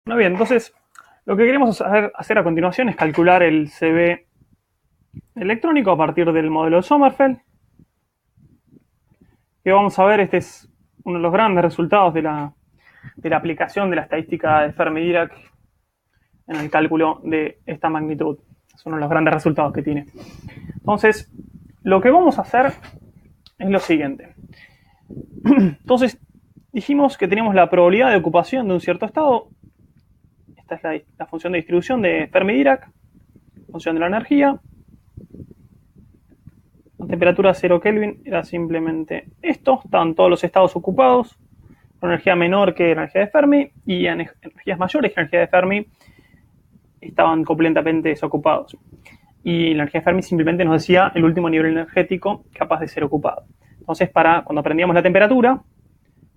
Muy bien, entonces lo que queremos hacer a continuación es calcular el CV electrónico a partir del modelo de Sommerfeld. Que vamos a ver, este es uno de los grandes resultados de la aplicación de la estadística de Fermi-Dirac en el cálculo de esta magnitud. Es uno de los grandes resultados que tiene. Entonces, lo que vamos a hacer es lo siguiente. Entonces, dijimos que teníamos la probabilidad de ocupación de un cierto estado. Esta es la función de distribución de Fermi-Dirac, función de la energía. La temperatura 0 Kelvin era simplemente esto. Estaban todos los estados ocupados con energía menor que la energía de Fermi, y energías mayores que la energía de Fermi estaban completamente desocupados. Y la energía de Fermi simplemente nos decía el último nivel energético capaz de ser ocupado. Entonces, cuando aprendíamos la temperatura,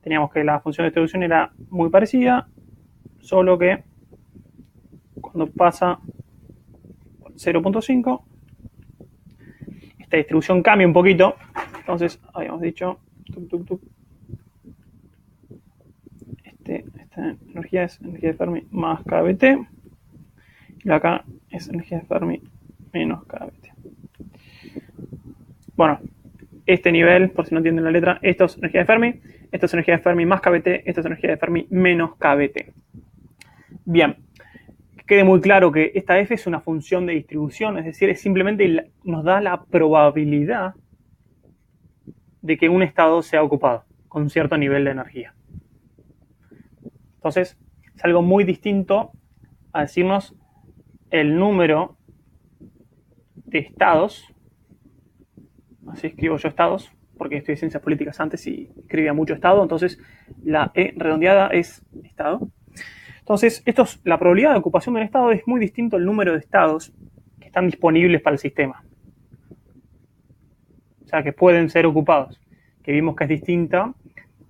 teníamos que la función de distribución era muy parecida, solo que cuando pasa 0.5, esta distribución cambia un poquito. Entonces, habíamos dicho, esta energía es energía de Fermi más kBt, y acá es energía de Fermi menos kBt. Bueno, este nivel, por si no entienden la letra, esto es energía de Fermi, esto es energía de Fermi más kBt, esto es energía de Fermi menos kBt. Bien, que quede muy claro que esta f es una función de distribución, es decir, es simplemente nos da la probabilidad de que un estado sea ocupado con un cierto nivel de energía. Entonces, es algo muy distinto a decirnos el número de estados. Así escribo yo estados, porque estudié ciencias políticas antes y escribía mucho estado, entonces la E redondeada es estado. Entonces, la probabilidad de ocupación de un estado es muy distinto al número de estados que están disponibles para el sistema. O sea, que pueden ser ocupados. Que vimos que es distinta.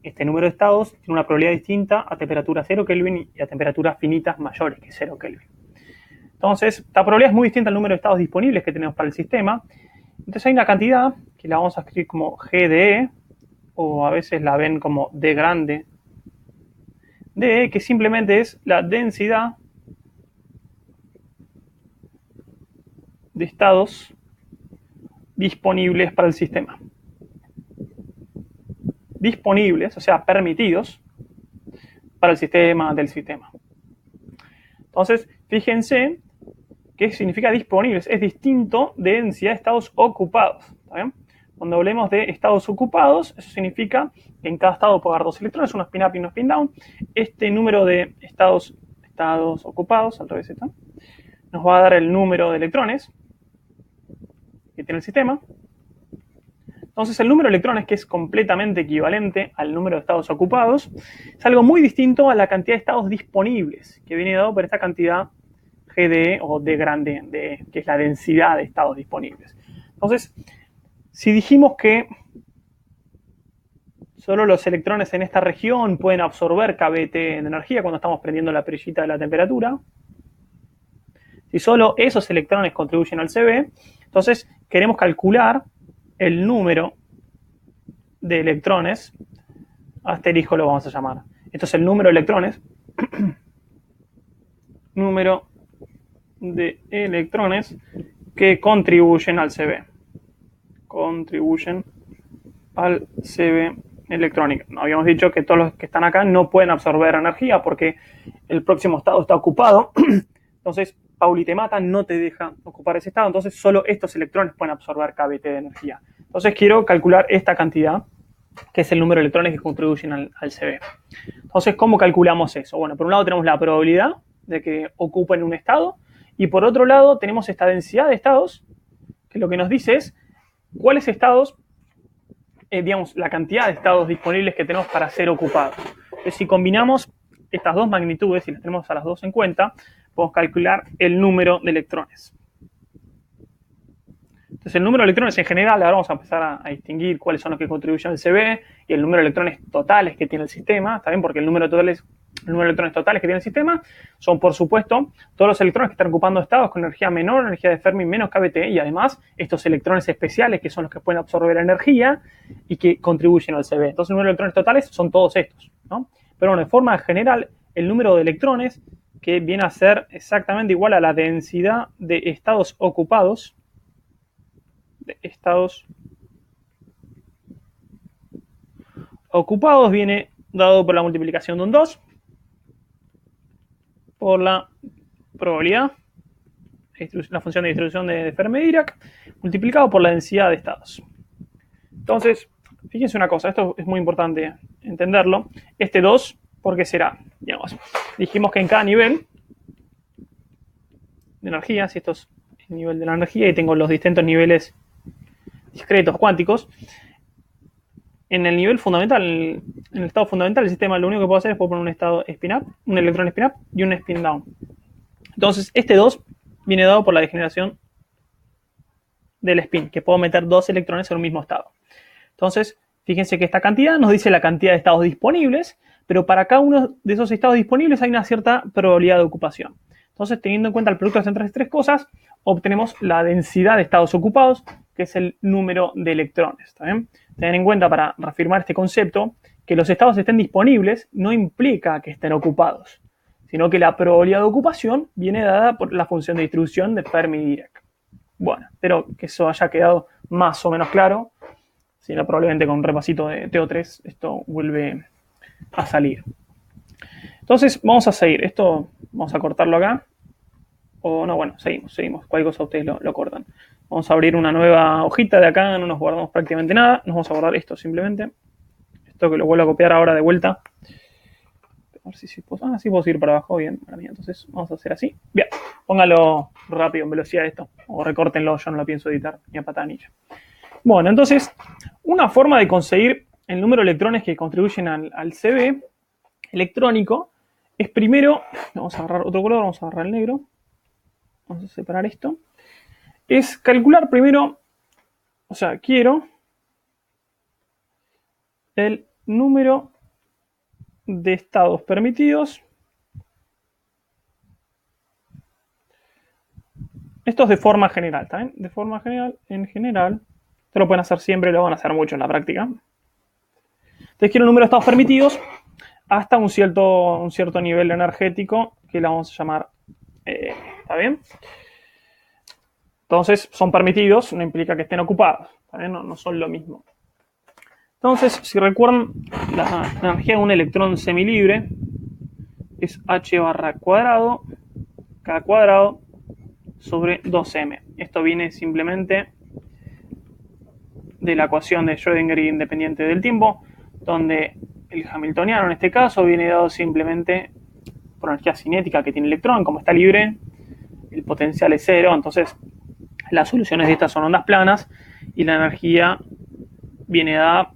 Este número de estados tiene una probabilidad distinta a temperatura 0 Kelvin y a temperaturas finitas mayores que 0 Kelvin. Entonces, esta probabilidad es muy distinta al número de estados disponibles que tenemos para el sistema. Entonces hay una cantidad que la vamos a escribir como G de E, o a veces la ven como D grande de E, que simplemente es la densidad de estados disponibles para el sistema. Disponibles, o sea, permitidos para el sistema del sistema. Entonces, fíjense qué significa disponibles. Es distinto de densidad de estados ocupados. ¿Está bien? Cuando hablemos de estados ocupados, eso significa que en cada estado puede haber dos electrones, uno spin up y uno spin down. Este número de estados ocupados, al revés está, nos va a dar el número de electrones que tiene el sistema. Entonces, el número de electrones, que es completamente equivalente al número de estados ocupados, es algo muy distinto a la cantidad de estados disponibles, que viene dado por esta cantidad G de E o D grande de E, que es la densidad de estados disponibles. Entonces, si dijimos que solo los electrones en esta región pueden absorber kBt de energía cuando estamos prendiendo la perillita de la temperatura, si solo esos electrones contribuyen al CV, entonces queremos calcular el número de electrones, asterisco lo vamos a llamar. Esto es el número de electrones, número de electrones que contribuyen al CV. Contribuyen al CV electrónico. Habíamos dicho que todos los que están acá no pueden absorber energía porque el próximo estado está ocupado. Entonces, Pauli te mata, no te deja ocupar ese estado. Entonces, solo estos electrones pueden absorber kBt de energía. Entonces, quiero calcular esta cantidad, que es el número de electrones que contribuyen al CV. Entonces, ¿cómo calculamos eso? Bueno, por un lado tenemos la probabilidad de que ocupen un estado, y por otro lado tenemos esta densidad de estados, que lo que nos dice es cuáles estados, digamos, la cantidad de estados disponibles que tenemos para ser ocupados. Entonces, si combinamos estas dos magnitudes y las tenemos a las dos en cuenta, podemos calcular el número de electrones. Entonces, el número de electrones en general, ahora vamos a empezar a distinguir cuáles son los que contribuyen al CV y el número de electrones totales que tiene el sistema, ¿está bien? Porque el número de electrones totales que tiene el sistema son, por supuesto, todos los electrones que están ocupando estados con energía menor, energía de Fermi menos kBt, y además estos electrones especiales que son los que pueden absorber energía y que contribuyen al CV. Entonces, el número de electrones totales son todos estos, ¿no? Pero bueno, de forma general, el número de electrones que viene a ser exactamente igual a la densidad de estados ocupados. Viene dado por la multiplicación de un 2 por la probabilidad, la función de distribución de Fermi-Dirac, multiplicado por la densidad de estados. Entonces, fíjense una cosa, esto es muy importante entenderlo. Este 2, ¿por qué será? Digamos, dijimos que en cada nivel de energía, si esto es el nivel de la energía y tengo los distintos niveles discretos cuánticos, en el nivel fundamental, en el estado fundamental del sistema, lo único que puedo hacer es poner un estado spin-up, un electrón spin-up y un spin-down. Entonces, este 2 viene dado por la degeneración del spin, que puedo meter 2 electrones en un mismo estado. Entonces, fíjense que esta cantidad nos dice la cantidad de estados disponibles, pero para cada uno de esos estados disponibles hay una cierta probabilidad de ocupación. Entonces, teniendo en cuenta el producto entre estas tres cosas, obtenemos la densidad de estados ocupados, que es el número de electrones. ¿Está bien? Tener en cuenta, para reafirmar este concepto, que los estados estén disponibles no implica que estén ocupados, sino que la probabilidad de ocupación viene dada por la función de distribución de Fermi-Dirac. Bueno, espero que eso haya quedado más o menos claro. Si no, probablemente con un repasito de TO3 esto vuelve a salir. Entonces, vamos a seguir. Esto vamos a cortarlo acá. O no, bueno, seguimos. Cualquier cosa ustedes lo cortan. Vamos a abrir una nueva hojita de acá. No nos guardamos prácticamente nada. Nos vamos a guardar esto simplemente. Esto que lo vuelvo a copiar ahora de vuelta. A ver si puedo. Sí puedo seguir para abajo. Bien, para mí. Entonces, vamos a hacer así. Bien, póngalo rápido, en velocidad esto. O recórtenlo, yo no lo pienso editar ni a patanilla. Bueno, entonces, una forma de conseguir el número de electrones que contribuyen al CB electrónico es primero, vamos a agarrar otro color, vamos a agarrar el negro, vamos a separar esto, es calcular primero, o sea, quiero el número de estados permitidos. Esto es de forma general, ¿está bien? De forma general, en general, esto lo pueden hacer siempre, lo van a hacer mucho en la práctica. Entonces quiero el número de estados permitidos hasta un cierto nivel energético que le vamos a llamar ¿está bien? Entonces son permitidos, no implica que estén ocupados, ¿está bien? No son lo mismo. Entonces, si recuerdan, la energía de un electrón semilibre es h barra cuadrado, k cuadrado, sobre 2m. Esto viene simplemente de la ecuación de Schrödinger independiente del tiempo, donde el hamiltoniano en este caso viene dado simplemente por energía cinética que tiene el electrón. Como está libre, el potencial es cero, entonces las soluciones de estas son ondas planas y la energía viene dada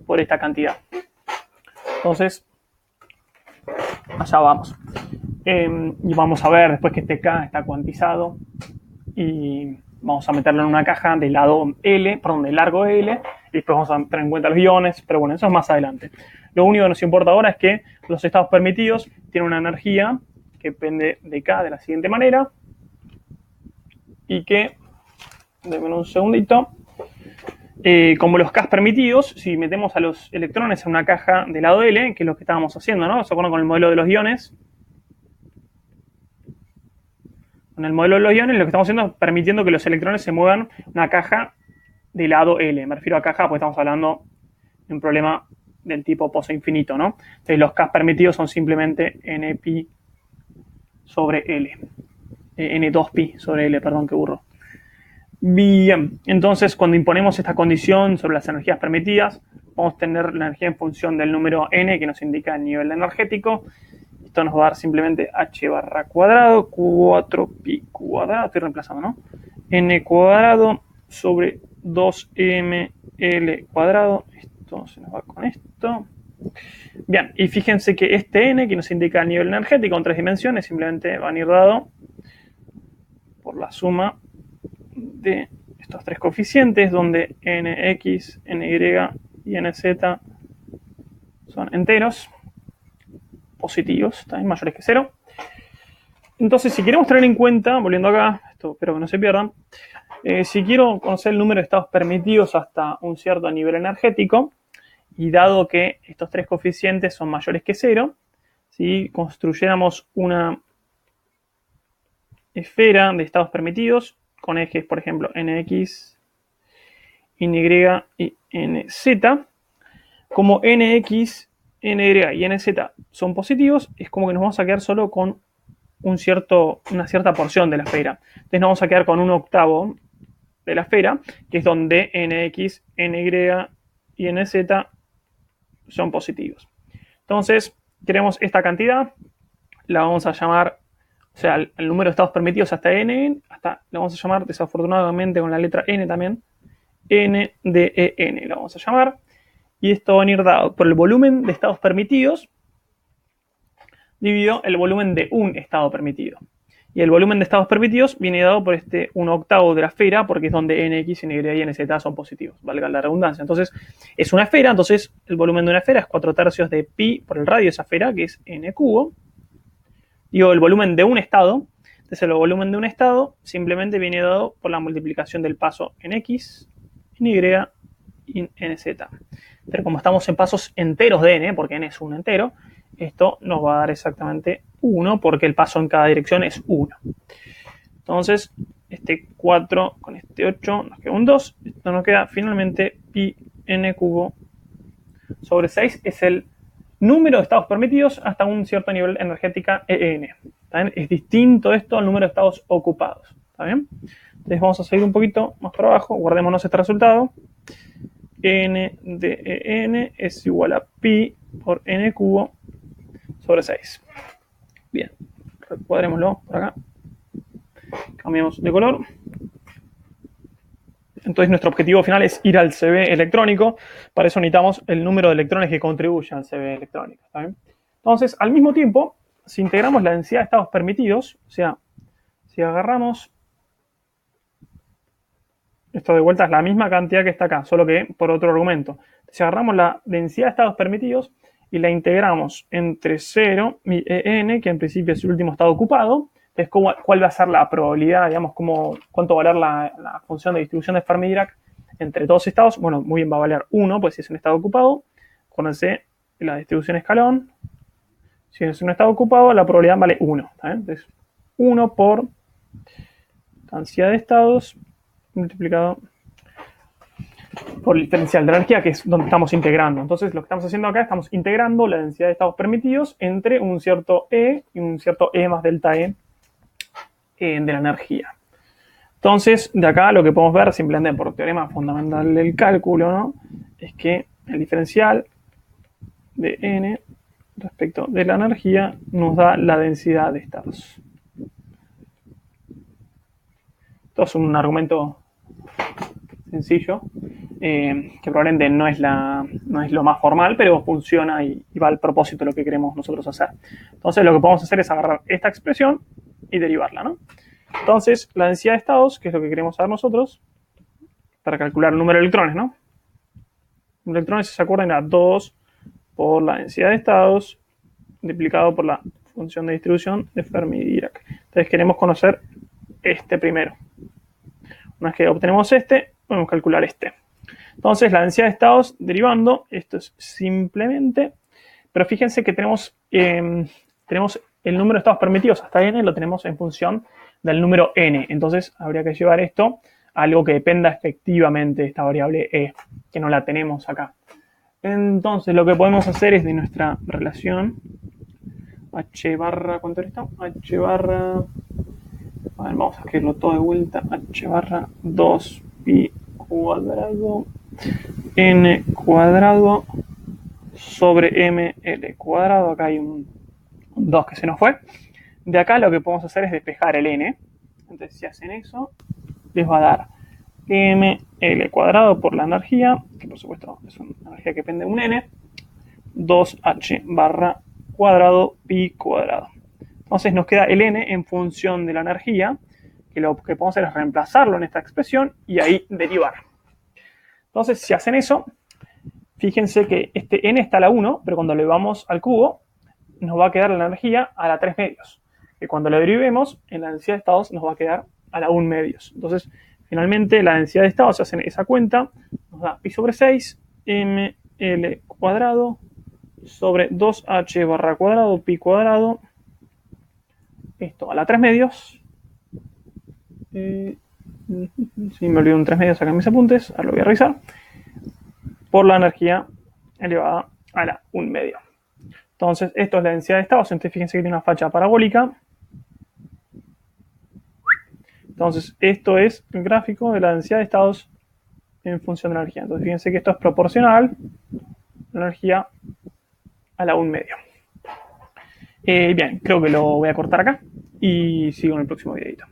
por esta cantidad. Entonces, allá vamos. Y vamos a ver después que este K está cuantizado y vamos a meterlo en una caja de lado L, perdón, de largo L, y después vamos a tener en cuenta los iones, pero bueno, eso es más adelante. Lo único que nos importa ahora es que los estados permitidos tienen una energía que depende de K de la siguiente manera, y que, denme un segundito, como los K permitidos, si metemos a los electrones en una caja de lado L, que es lo que estábamos haciendo, ¿no? ¿Se acuerdan con el modelo de los iones? En el modelo de los iones lo que estamos haciendo es permitiendo que los electrones se muevan una caja de lado L. Me refiero a caja porque estamos hablando de un problema del tipo pozo infinito, ¿no? Entonces los K permitidos son simplemente Npi sobre L. N2pi sobre L, perdón, qué burro. Bien, entonces cuando imponemos esta condición sobre las energías permitidas, vamos a tener la energía en función del número n, que nos indica el nivel energético. Esto nos va a dar simplemente h barra cuadrado, 4pi cuadrado, estoy reemplazando, ¿no? N cuadrado sobre 2ml cuadrado. Esto se nos va con esto. Bien, y fíjense que este n, que nos indica el nivel energético en 3 dimensiones, simplemente van a ir dado por la suma de estos 3 coeficientes, donde nx, ny y nz son enteros positivos, también mayores que 0. Entonces, si queremos tener en cuenta, volviendo acá, esto espero que no se pierdan, si quiero conocer el número de estados permitidos hasta un cierto nivel energético, y dado que estos 3 coeficientes son mayores que 0, si construyéramos una esfera de estados permitidos con ejes, por ejemplo, nx, ny y nz. Como nx, ny y nz son positivos, es como que nos vamos a quedar solo con una cierta porción de la esfera. Entonces nos vamos a quedar con un octavo de la esfera, que es donde nx, ny y nz son positivos. Entonces, queremos esta cantidad, la vamos a llamar, o sea, el número de estados permitidos hasta n, la vamos a llamar desafortunadamente con la letra n también, n de en, la vamos a llamar, y esto va a venir dado por el volumen de estados permitidos dividido el volumen de un estado permitido. Y el volumen de estados permitidos viene dado por este 1/8 de la esfera, porque es donde nx, ny y nz son positivos, valga la redundancia. Entonces, es una esfera, entonces el volumen de una esfera es 4/3 de pi por el radio de esa esfera, que es n cubo. Digo, el volumen de un estado, entonces el volumen de un estado simplemente viene dado por la multiplicación del paso en x, en y y en z. Pero como estamos en pasos enteros de n, porque n es un entero, esto nos va a dar exactamente 1, porque el paso en cada dirección es 1. Entonces, este 4 con este 8 nos queda un 2. Esto nos queda finalmente pi n cubo sobre 6. Es el número de estados permitidos hasta un cierto nivel energética EN. Es distinto esto al número de estados ocupados. ¿Está bien? Entonces vamos a seguir un poquito más para abajo. Guardémonos este resultado. N de EN es igual a pi por n cubo sobre 6. Bien, recuadrémoslo por acá. Cambiamos de color. Entonces nuestro objetivo final es ir al CB electrónico. Para eso necesitamos el número de electrones que contribuyen al CB electrónico. ¿Está bien? Entonces, al mismo tiempo, si integramos la densidad de estados permitidos, o sea, si agarramos, esto de vuelta es la misma cantidad que está acá, solo que por otro argumento. Si agarramos la densidad de estados permitidos y la integramos entre 0 y EN, que en principio es el último estado ocupado, entonces cuál va a ser la probabilidad, digamos, cuánto va a valer la función de distribución de Fermi-Dirac entre todos estados. Bueno, muy bien, va a valer 1, pues si es un estado ocupado. Acuérdense, la distribución escalón. Si es un estado ocupado, la probabilidad vale 1. Entonces, 1 por densidad de estados multiplicado por el diferencial de energía, que es donde estamos integrando. Entonces, lo que estamos haciendo acá, estamos integrando la densidad de estados permitidos entre un cierto E y un cierto E más delta E de la energía. Entonces, de acá lo que podemos ver, simplemente por teorema fundamental del cálculo, ¿no?, es que el diferencial de N respecto de la energía nos da la densidad de estados. Esto es un argumento sencillo, que probablemente no es lo más formal, pero funciona y va al propósito de lo que queremos nosotros hacer. Entonces, lo que podemos hacer es agarrar esta expresión y derivarla, ¿no? Entonces, la densidad de estados, que es lo que queremos saber nosotros, para calcular el número de electrones, ¿no? El número de electrones, si se acuerdan, era 2 por la densidad de estados multiplicado por la función de distribución de Fermi-Dirac. Entonces, queremos conocer este primero. Una vez que obtenemos este, podemos calcular este. Entonces, la densidad de estados derivando, esto es simplemente, pero fíjense que tenemos el número de estados permitidos hasta n, lo tenemos en función del número n. Entonces, habría que llevar esto a algo que dependa efectivamente de esta variable e, que no la tenemos acá. Entonces, lo que podemos hacer es de nuestra relación h barra, ¿cuánto era esto? H barra, a ver, vamos a escribirlo todo de vuelta, h barra 2 pi cuadrado n cuadrado sobre ml cuadrado. Acá hay un 2 que se nos fue. De acá lo que podemos hacer es despejar el n. Entonces, si hacen eso, les va a dar ml cuadrado por la energía, que por supuesto es una energía que depende de un n, 2h barra cuadrado pi cuadrado. Entonces nos queda el n en función de la energía, que lo que podemos hacer es reemplazarlo en esta expresión y ahí derivar. Entonces, si hacen eso, fíjense que este n está a la 1, pero cuando lo llevamos al cubo, nos va a quedar la energía a la 3 medios. Que cuando lo derivemos, en la densidad de estados nos va a quedar a la 1 medios. Entonces, finalmente, la densidad de estados, si hacen esa cuenta, nos da pi sobre 6, ml cuadrado, sobre 2h barra cuadrado, pi cuadrado, esto a la 3 medios, Si me olvido un 3 medios acá en mis apuntes, ahora lo voy a revisar. Por la energía elevada a la 1 medio. Entonces, esto es la densidad de estados. Entonces, fíjense que tiene una facha parabólica. Entonces, esto es el gráfico de la densidad de estados en función de la energía. Entonces, fíjense que esto es proporcional a la energía a la 1 medio. Bien, creo que lo voy a cortar acá y sigo en el próximo videito.